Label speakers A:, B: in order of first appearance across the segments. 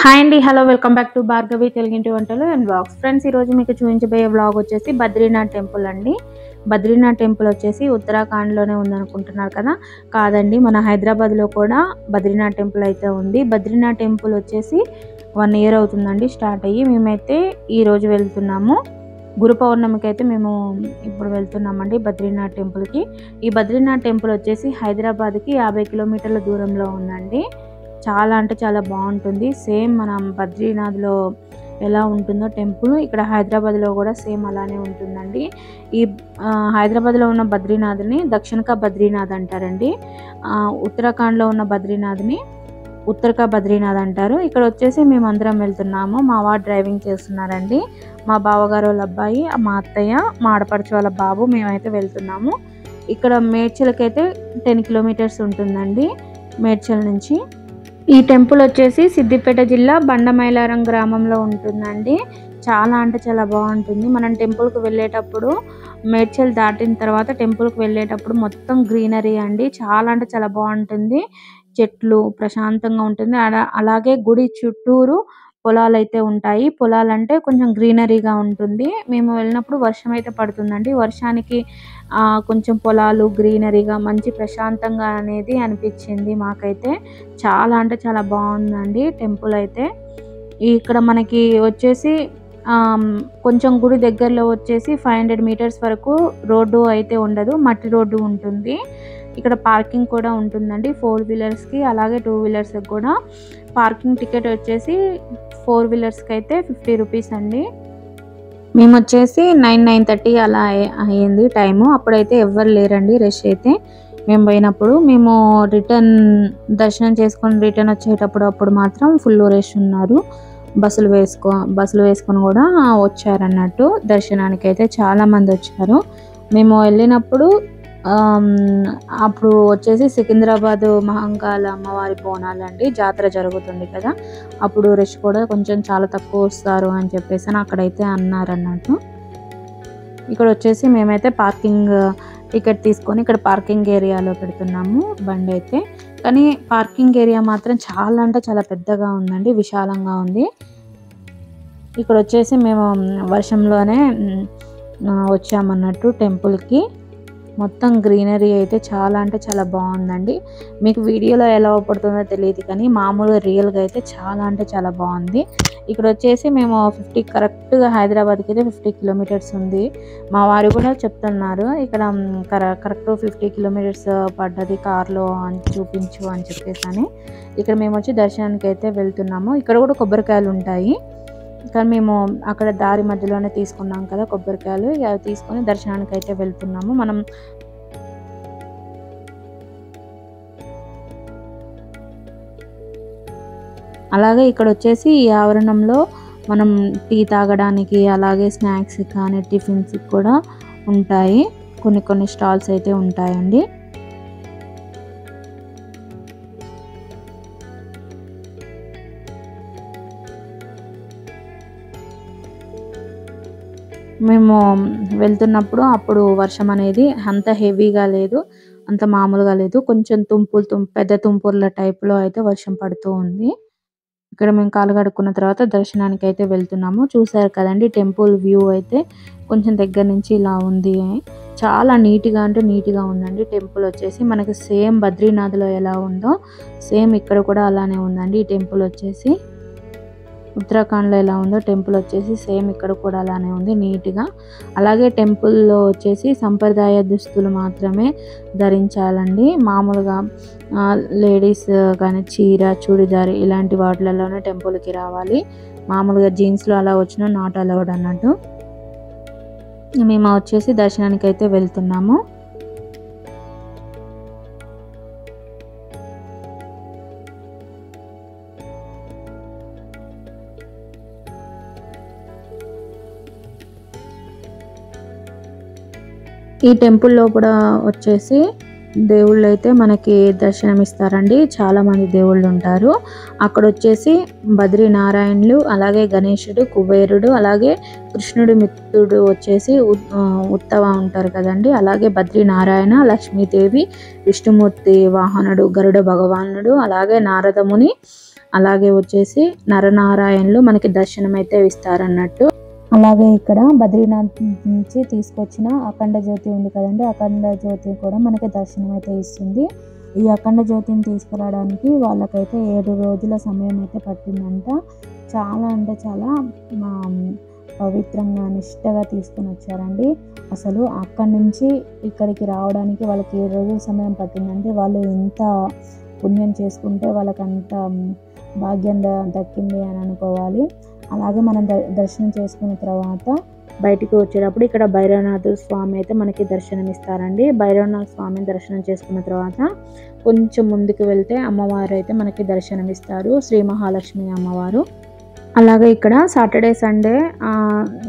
A: Hi అండి, hello, welcome back to Bhargavi తెలుగింటి వంటలు అండ్ బ్లాగ్స్. ఫ్రెండ్స్, ఈరోజు మీకు చూపించబోయే బ్లాగ్ వచ్చేసి బద్రీనాథ్ టెంపుల్ అండి. బద్రీనాథ్ టెంపుల్ వచ్చేసి ఉత్తరాఖండ్లోనే ఉందనుకుంటున్నారు కదా. కాదండి, మన హైదరాబాద్లో కూడా బద్రీనాథ్ టెంపుల్ అయితే ఉంది. బద్రీనాథ్ టెంపుల్ వచ్చేసి 1 year అవుతుందండి స్టార్ట్ అయ్యి. మేమైతే ఈరోజు వెళ్తున్నాము. గురు పౌర్ణమికి అయితే మేము ఇప్పుడు వెళ్తున్నామండి బద్రీనాథ్ టెంపుల్కి. ఈ బద్రీనాథ్ టెంపుల్ వచ్చేసి హైదరాబాద్కి 50 kilometers దూరంలో ఉందండి. చాలా అంటే చాలా బాగుంటుంది. సేమ్ మనం బద్రీనాథ్లో ఎలా ఉంటుందో టెంపుల్ ఇక్కడ హైదరాబాద్లో కూడా సేమ్ అలానే ఉంటుందండి. ఈ హైదరాబాద్లో ఉన్న బద్రీనాథ్ని దక్షిణకా బద్రీనాథ్ అంటారండి. ఉత్తరాఖండ్లో ఉన్న బద్రీనాథ్ని ఉత్తరకా బద్రీనాథ్ అంటారు. ఇక్కడ వచ్చేసి మేము అందరం వెళ్తున్నాము. మా వాడు డ్రైవింగ్ చేస్తున్నారండి. మా బావగారు వాళ్ళ అబ్బాయి, మా అత్తయ్య, మా ఆడపడుచు వాళ్ళ బాబు, మేమైతే వెళ్తున్నాము. ఇక్కడ మేడ్చల్కైతే 10 kilometers ఉంటుందండి. మేడ్చల్ నుంచి ఈ టెంపుల్ వచ్చేసి సిద్దిపేట జిల్లా బండమైలారం గ్రామంలో ఉంటుందండి. చాలా అంటే చాలా బాగుంటుంది. మనం టెంపుల్కి వెళ్ళేటప్పుడు మేడ్చల్ దాటిన తర్వాత టెంపుల్కి వెళ్ళేటప్పుడు మొత్తం గ్రీనరీ అండి. చాలా అంటే చాలా బాగుంటుంది. చెట్లు ప్రశాంతంగా ఉంటుంది. అలాగే గుడి చుట్టూరు పొలాలు అయితే ఉంటాయి. పొలాలంటే కొంచెం గ్రీనరీగా ఉంటుంది. మేము వెళ్ళినప్పుడు వర్షం అయితే పడుతుందండి. వర్షానికి కొంచెం పొలాలు గ్రీనరీగా మంచి ప్రశాంతంగా అనేది అనిపించింది మాకైతే. చాలా అంటే చాలా బాగుందండి టెంపుల్ అయితే. ఇక్కడ మనకి వచ్చేసి కొంచెం గుడి దగ్గరలో వచ్చేసి 500 meters వరకు రోడ్డు అయితే ఉండదు, మట్టి రోడ్డు ఉంటుంది. ఇక్కడ పార్కింగ్ కూడా ఉంటుందండి 4-wheelersకి, అలాగే 2-wheelersకి కూడా. పార్కింగ్ టికెట్ వచ్చేసి 4-wheelersకి అయితే 50 rupees అండి. మేము వచ్చేసి 9:30 అలా అయ్యింది టైము. అప్పుడైతే ఎవ్వరు లేరండి, రష్ అయితే. మేము పోయినప్పుడు మేము దర్శనం చేసుకొని రిటర్న్ వచ్చేటప్పుడు మాత్రం ఫుల్ రష్ ఉన్నారు. బస్సులు వేసుకొని కూడా వచ్చారన్నట్టు దర్శనానికి అయితే చాలామంది వచ్చారు. మేము వెళ్ళినప్పుడు అప్పుడు వచ్చేసి సికింద్రాబాద్ మహంకాళ అమ్మవారి బోనాలండి, జాతర జరుగుతుంది కదా. అప్పుడు రష్ కూడా కొంచెం చాలా తక్కువ వస్తారు అని చెప్పేసి అక్కడైతే అన్నారన్నట్టు. ఇక్కడ వచ్చేసి మేమైతే పార్కింగ్ టికెట్ తీసుకొని ఇక్కడ పార్కింగ్ ఏరియాలో పెడుతున్నాము బండి అయితే. కానీ పార్కింగ్ ఏరియా మాత్రం చాలా అంటే చాలా పెద్దగా ఉందండి, విశాలంగా ఉంది. ఇక్కడ వచ్చేసి మేము వర్షంలోనే వచ్చామన్నట్టు టెంపుల్కి. మొత్తం గ్రీనరీ అయితే చాలా అంటే చాలా బాగుందండి. మీకు వీడియోలో ఎలా పడుతుందో తెలియదు, కానీ మామూలుగా రియల్గా అయితే చాలా అంటే చాలా బాగుంది. ఇక్కడ వచ్చేసి మేము కరెక్ట్గా హైదరాబాద్కి అయితే 50 kilometers ఉంది. మా వారు కూడా చెప్తున్నారు ఇక్కడ కరెక్ట్ 50 kilometers పడ్డది కార్లో అని చూపించు అని చెప్పేసి. ఇక్కడ మేము వచ్చి దర్శనానికి అయితే వెళ్తున్నాము. ఇక్కడ కూడా కొబ్బరికాయలు ఉంటాయి, కానీ మేము అక్కడ దారి మధ్యలోనే తీసుకున్నాం కదా కొబ్బరికాయలు. అవి తీసుకొని దర్శనానికి అయితే వెళ్తున్నాము. మనం అలాగే ఇక్కడ వచ్చేసి ఈ ఆవరణంలో మనం టీ తాగడానికి, అలాగే స్నాక్స్ కానీ టిఫిన్స్ కూడా ఉంటాయి. కొన్ని స్టాల్స్ అయితే ఉంటాయండి. మేము వెళ్తున్నప్పుడు అప్పుడు వర్షం అనేది అంత హెవీగా లేదు, అంత మామూలుగా లేదు. కొంచెం పెద్ద తుంపుర్ల టైప్లో అయితే వర్షం పడుతూ ఉంది. ఇక్కడ మేము కాలు కడుక్కున్న తర్వాత దర్శనానికి అయితే వెళ్తున్నాము. చూసారు కదండి టెంపుల్ వ్యూ అయితే కొంచెం దగ్గర నుంచి ఇలా ఉంది. చాలా నీట్గా అంటే నీట్గా ఉందండి టెంపుల్ వచ్చేసి. మనకి సేమ్ బద్రీనాథ్లో ఎలా ఉందో సేమ్ ఇక్కడ కూడా అలానే ఉందండి. ఈ టెంపుల్ వచ్చేసి ఉత్తరాఖండ్లో ఎలా ఉందో టెంపుల్ వచ్చేసి సేమ్ ఇక్కడ కూడా అలానే ఉంది నీట్గా. అలాగే టెంపుల్లో వచ్చేసి సంప్రదాయ దుస్తులు మాత్రమే ధరించాలండి. మామూలుగా లేడీస్ కానీ చీర, చూడిదార్ ఇలాంటి వాటిలలోనే టెంపుల్కి రావాలి. మామూలుగా జీన్స్లో అలా వచ్చినా నాట్ అలౌడ్ అన్నట్టు. మేము వచ్చేసి దర్శనానికి అయితే వెళ్తున్నాము. ఈ టెంపుల్ లోపల వచ్చేసి దేవుళ్ళు అయితే మనకి దర్శనం ఇస్తారండి. చాలా మంది దేవుళ్ళు ఉంటారు అక్కడ వచ్చేసి. బద్రీనారాయణులు, అలాగే గణేశుడు, కుబేరుడు, అలాగే కృష్ణుడి మిత్రుడు వచ్చేసి ఉత్తవ ఉంటారు కదండి. అలాగే బద్రీనారాయణ, లక్ష్మీదేవి, విష్ణుమూర్తి వాహనుడు గరుడ భగవానుడు, అలాగే నారదముని, అలాగే వచ్చేసి నరనారాయణులు మనకి దర్శనం అయితే ఇస్తారన్నట్టు. అలాగే ఇక్కడ బద్రీనాథ్ నుంచి తీసుకొచ్చిన అఖండ జ్యోతి ఉంది కదండి, అఖండ జ్యోతి కూడా మనకి దర్శనం అయితే ఇస్తుంది. ఈ అఖండ జ్యోతిని తీసుకురావడానికి వాళ్ళకైతే 7 రోజుల సమయం అయితే పట్టిందంట. చాలా అంటే చాలా పవిత్రంగా నిష్టగా తీసుకొని వచ్చారండి. అసలు అక్కడి నుంచి ఇక్కడికి రావడానికి వాళ్ళకి 7 రోజుల సమయం పట్టిందంటే వాళ్ళు ఎంత పుణ్యం చేసుకుంటే వాళ్ళకి అంత భాగ్యం దక్కింది అని అనుకోవాలి. అలాగే మనం దర్శనం చేసుకున్న తర్వాత బయటికి వచ్చేటప్పుడు ఇక్కడ భైరవనాథ స్వామి అయితే మనకి దర్శనం ఇస్తారండి. భైరవనాథ స్వామిని దర్శనం చేసుకున్న తర్వాత కొంచెం ముందుకు వెళ్తే అమ్మవారు అయితే మనకి దర్శనం ఇస్తారు, శ్రీ మహాలక్ష్మి అమ్మవారు. అలాగే ఇక్కడ సాటర్డే సండే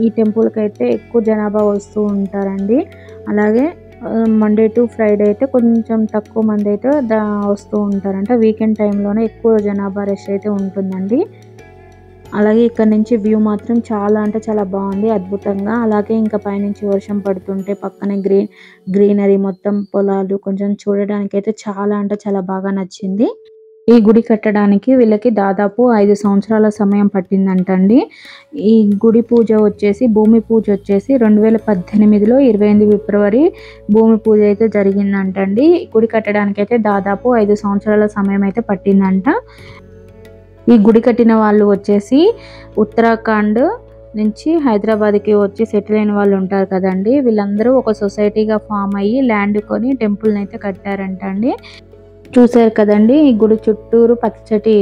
A: ఈ టెంపుల్కి అయితే ఎక్కువ జనాభా వస్తూ ఉంటారండి. అలాగే మండే టు ఫ్రైడే అయితే కొంచెం తక్కువ మంది అయితే వస్తూ ఉంటారంట. వీకెండ్ టైంలోనే ఎక్కువ జనాభా రష్ అయితే ఉంటుందండి. అలాగే ఇక్కడ నుంచి వ్యూ మాత్రం చాలా అంటే చాలా బాగుంది, అద్భుతంగా. అలాగే ఇంకా పైనుంచి వర్షం పడుతుంటే పక్కనే గ్రీనరీ మొత్తం పొలాలు కొంచెం చూడడానికి అయితే చాలా అంటే చాలా బాగా నచ్చింది. ఈ గుడి కట్టడానికి వీళ్ళకి దాదాపు 5 సంవత్సరాల సమయం పట్టిందంటండి. ఈ గుడి పూజ వచ్చేసి భూమి పూజ వచ్చేసి 2018లో 28 ఫిబ్రవరి భూమి పూజ అయితే జరిగిందంటండి. గుడి కట్టడానికి అయితే దాదాపు 5 సంవత్సరాల సమయం అయితే పట్టిందంట. ఈ గుడి కట్టిన వాళ్ళు వచ్చేసి ఉత్తరాఖండ్ నుంచి హైదరాబాద్కి వచ్చి సెటిల్ అయిన వాళ్ళు ఉంటారు కదండి, వీళ్ళందరూ ఒక సొసైటీగా ఫామ్ అయ్యి ల్యాండ్ కొని టెంపుల్ని అయితే కట్టారంట అండి. చూసారు కదండి, ఈ గుడి చుట్టూరు పచ్చటి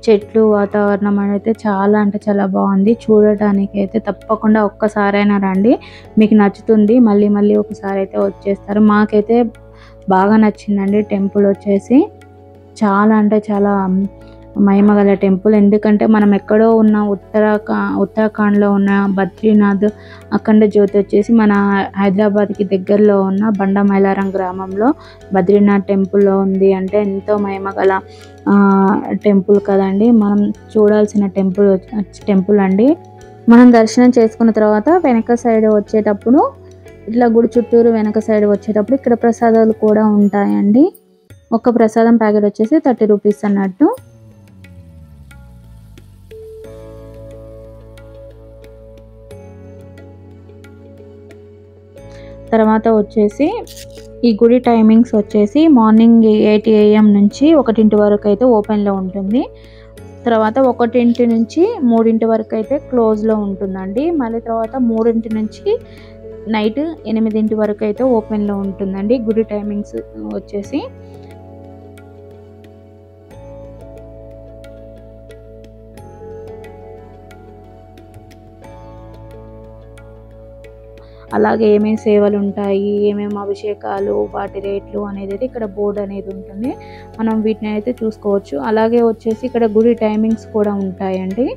A: చెట్లు వాతావరణం అయితే చాలా అంటే చాలా బాగుంది. చూడటానికి అయితే తప్పకుండా ఒక్కసారైనా రండి, మీకు నచ్చుతుంది. మళ్ళీ మళ్ళీ ఒకసారి అయితే వచ్చేస్తారు. మాకైతే బాగా నచ్చిందండి టెంపుల్ వచ్చేసి. చాలా అంటే చాలా మహిమగల టెంపుల్. ఎందుకంటే మనం ఎక్కడో ఉన్న ఉత్తరాఖండ్లో ఉన్న బద్రీనాథ్ అఖండ జ్యోతి వచ్చేసి మన హైదరాబాద్కి దగ్గరలో ఉన్న బండమైలారం గ్రామంలో బద్రీనాథ్ టెంపుల్లో ఉంది అంటే ఎంతో మహిమగల టెంపుల్ కదండి. మనం చూడాల్సిన టెంపుల్ అండి. మనం దర్శనం చేసుకున్న తర్వాత వెనక సైడ్ వచ్చేటప్పుడు ఇట్లా గుడి చుట్టూరు వెనక సైడ్ వచ్చేటప్పుడు ఇక్కడ ప్రసాదాలు కూడా ఉంటాయండి. ఒక ప్రసాదం ప్యాకెట్ వచ్చేసి 30 రూపీస్ అన్నట్టు. తర్వాత వచ్చేసి ఈ గుడి టైమింగ్స్ వచ్చేసి మార్నింగ్ 8 AM నుంచి 1 వరకు అయితే ఓపెన్లో ఉంటుంది. తర్వాత 1 నుంచి 3 వరకు అయితే క్లోజ్లో ఉంటుందండి. మళ్ళీ తర్వాత 3 నుంచి నైట్ 8 వరకు అయితే ఓపెన్లో ఉంటుందండి గుడి టైమింగ్స్ వచ్చేసి. అలాగే ఏమేమి సేవలు ఉంటాయి, ఏమేమి అభిషేకాలు, వాటి రేట్లు అనేది ఇక్కడ బోర్డు అనేది ఉంటుంది, మనం వీటిని అయితే చూసుకోవచ్చు. అలాగే వచ్చేసి ఇక్కడ గుడి టైమింగ్స్ కూడా ఉంటాయండి.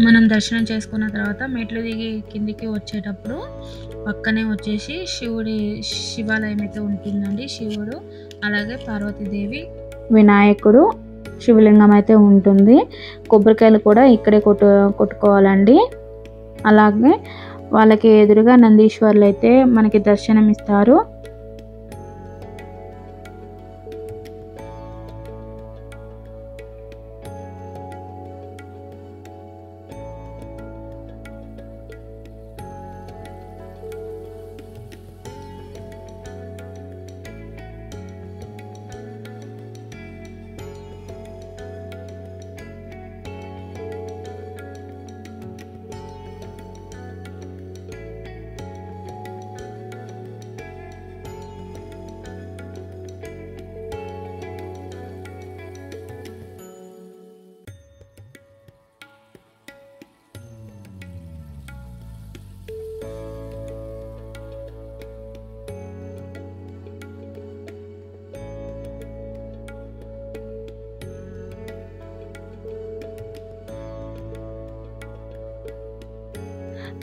A: మనం దర్శనం చేసుకున్న తర్వాత మెట్లు దిగి కిందికి వచ్చేటప్పుడు పక్కనే వచ్చేసి శివాలయం అయితే ఉంటుందండి. శివుడు అలాగే పార్వతీదేవి, వినాయకుడు, శివలింగం అయితే ఉంటుంది. కొబ్బరికాయలు కూడా ఇక్కడే కొట్టుకోవాలండి. అలాగే వాళ్ళకి ఎదురుగా నందీశ్వర్లు అయితే మనకి దర్శనం ఇస్తారు.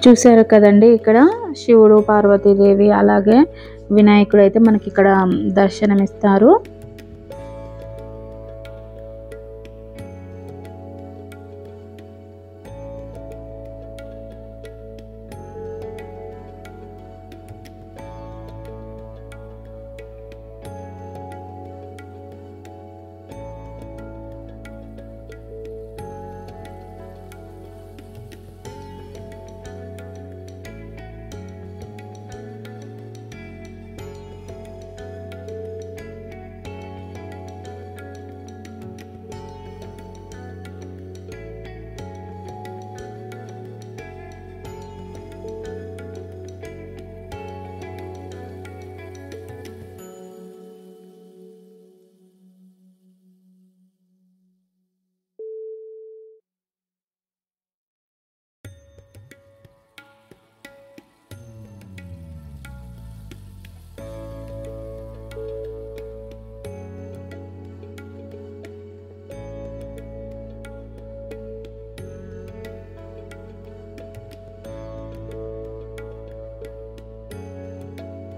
A: చూసారు కదండి, ఇక్కడ శివుడు, పార్వతీదేవి అలాగే వినాయకుడు అయితే మనకి ఇక్కడ దర్శనమిస్తారు.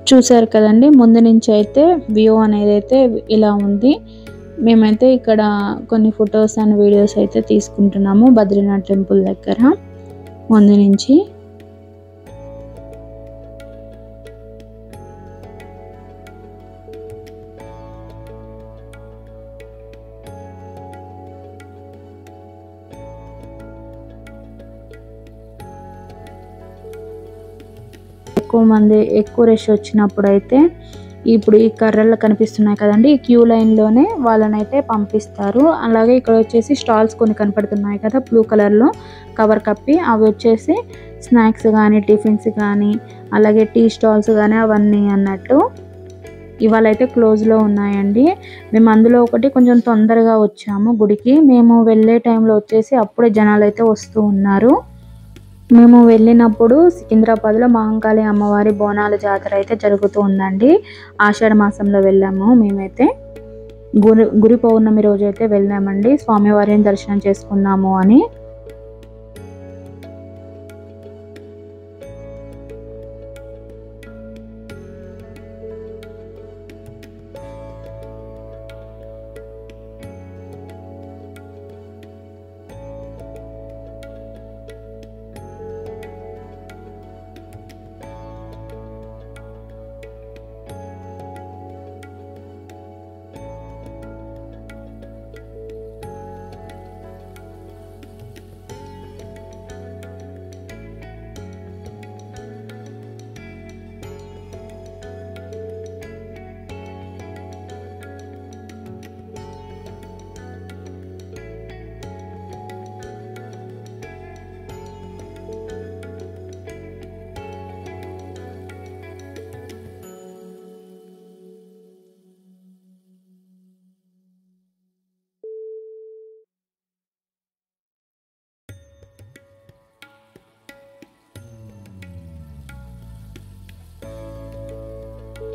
A: చూసారు కదండి, ముందు నుంచి అయితే వ్యూ అనేది అయితే ఇలా ఉంది. మేమైతే ఇక్కడ కొన్ని ఫొటోస్ అండ్ వీడియోస్ అయితే తీసుకుంటున్నాము బద్రీనాథ్ టెంపుల్ దగ్గర ముందు నుంచి. ఎక్కువ రష్ వచ్చినప్పుడు అయితే ఇప్పుడు ఈ కర్రలు కనిపిస్తున్నాయి కదండి, ఈ క్యూ లైన్లోనే వాళ్ళనైతే పంపిస్తారు. అలాగే ఇక్కడ వచ్చేసి స్టాల్స్ కొన్ని కనపడుతున్నాయి కదా బ్లూ కలర్లో కవర్ కప్పి, అవి వచ్చేసి స్నాక్స్ కానీ టిఫిన్స్ కానీ అలాగే టీ స్టాల్స్ కానీ అవన్నీ అన్నట్టు. ఇవాళ అయితే క్లోజ్లో ఉన్నాయండి. మేము అందులో ఒకటి కొంచెం తొందరగా వచ్చాము గుడికి. మేము వెళ్ళే టైంలో వచ్చేసి అప్పుడే జనాలు అయితే వస్తూ ఉన్నారు. మేము వెళ్ళినప్పుడు సికింద్రాబాద్లో మహంకాళి అమ్మవారి బోనాల జాతర అయితే జరుగుతూ ఉందండి. ఆషాఢ మాసంలో వెళ్ళాము మేమైతే. గురి పౌర్ణమి రోజు అయితే వెళ్ళామండి స్వామివారిని దర్శనం చేసుకున్నాము అని.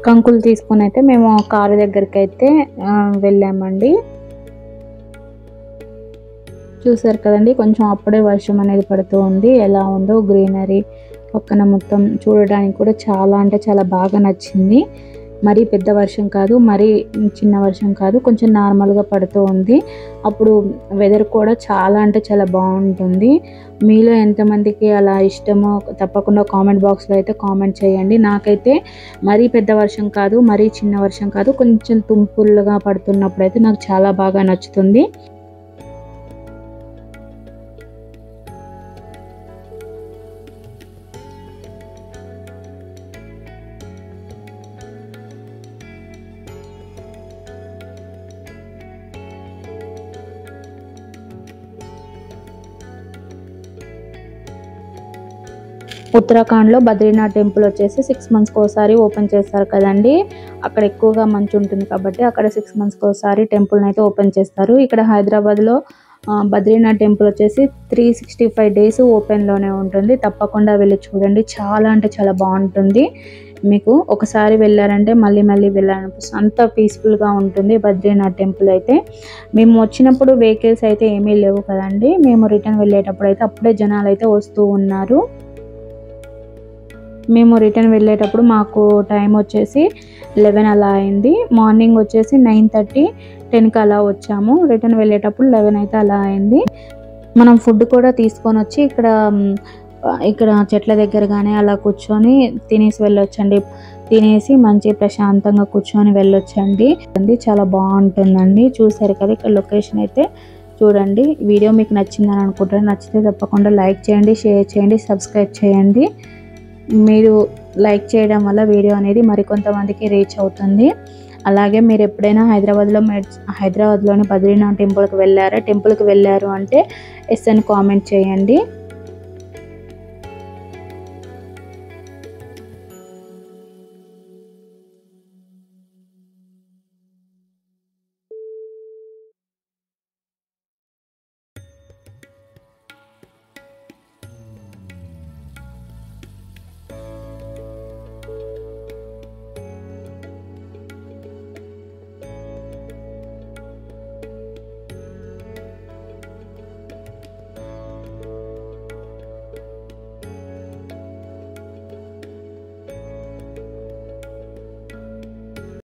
A: కంకులు తీసుకుని అయితే మేము కారు దగ్గరికి అయితే వెళ్ళామండి. చూసారు కదండి, కొంచెం అప్పుడే వర్షం అనేది పడుతూ ఉంది. ఎలా ఉందో గ్రీనరీ పక్కన మొత్తం చూడడానికి కూడా చాలా అంటే చాలా బాగా నచ్చింది. మరీ పెద్ద వర్షం కాదు, మరీ చిన్న వర్షం కాదు, కొంచెం నార్మల్గా పడుతూ ఉంది. అప్పుడు వెదర్ కూడా చాలా అంటే చాలా బాగుంటుంది. మీలో ఎంతమందికి అలా ఇష్టమో తప్పకుండా కామెంట్ బాక్స్లో అయితే కామెంట్ చేయండి. నాకైతే మరీ పెద్ద వర్షం కాదు, మరీ చిన్న వర్షం కాదు, కొంచెం తుంపులుగా పడుతున్నప్పుడు అయితే నాకు చాలా బాగా నచ్చుతుంది. ఉత్తరాఖండ్లో బద్రీనాథ్ టెంపుల్ వచ్చేసి 6 monthsకి ఒకసారి ఓపెన్ చేస్తారు కదండి. అక్కడ ఎక్కువగా మంచు ఉంటుంది కాబట్టి అక్కడ 6 monthsకి ఒకసారి టెంపుల్ని అయితే ఓపెన్ చేస్తారు. ఇక్కడ హైదరాబాద్లో బద్రీనాథ్ టెంపుల్ వచ్చేసి 365 days ఓపెన్లోనే ఉంటుంది. తప్పకుండా వెళ్ళి చూడండి, చాలా అంటే చాలా బాగుంటుంది. మీకు ఒకసారి వెళ్ళారంటే మళ్ళీ మళ్ళీ వెళ్ళాలనిపిస్తుంది, అంత పీస్ఫుల్గా ఉంటుంది బద్రీనాథ్ టెంపుల్ అయితే. మేము వచ్చినప్పుడు వెహికల్స్ అయితే ఏమీ లేవు కదండి. మేము రిటర్న్ వెళ్ళేటప్పుడు అయితే అప్పుడే జనాలు అయితే వస్తూ ఉన్నారు. మేము రిటర్న్ వెళ్ళేటప్పుడు మాకు టైం వచ్చేసి 11 అలా అయింది. మార్నింగ్ వచ్చేసి 9:30, 10కి అలా వచ్చాము. రిటర్న్ వెళ్ళేటప్పుడు 11 అయితే అలా అయింది. మనం ఫుడ్ కూడా తీసుకొని వచ్చి ఇక్కడ చెట్ల దగ్గర కానీ అలా కూర్చొని తినేసి వెళ్ళొచ్చండి. తినేసి మంచి ప్రశాంతంగా కూర్చొని వెళ్ళొచ్చండి. చాలా బాగుంటుందండి. చూసారు కదా ఇక్కడ లొకేషన్ అయితే చూడండి. వీడియో మీకు నచ్చిందని అనుకుంటాను. నచ్చితే తప్పకుండా లైక్ చేయండి, షేర్ చేయండి, సబ్స్క్రైబ్ చేయండి. మీరు లైక్ చేయడం వల్ల వీడియో అనేది మరికొంతమందికి రీచ్ అవుతుంది. అలాగే మీరు ఎప్పుడైనా హైదరాబాద్లోని బద్రీనాథ్ టెంపుల్కి వెళ్ళారు అంటే ఎస్ అని కామెంట్ చేయండి.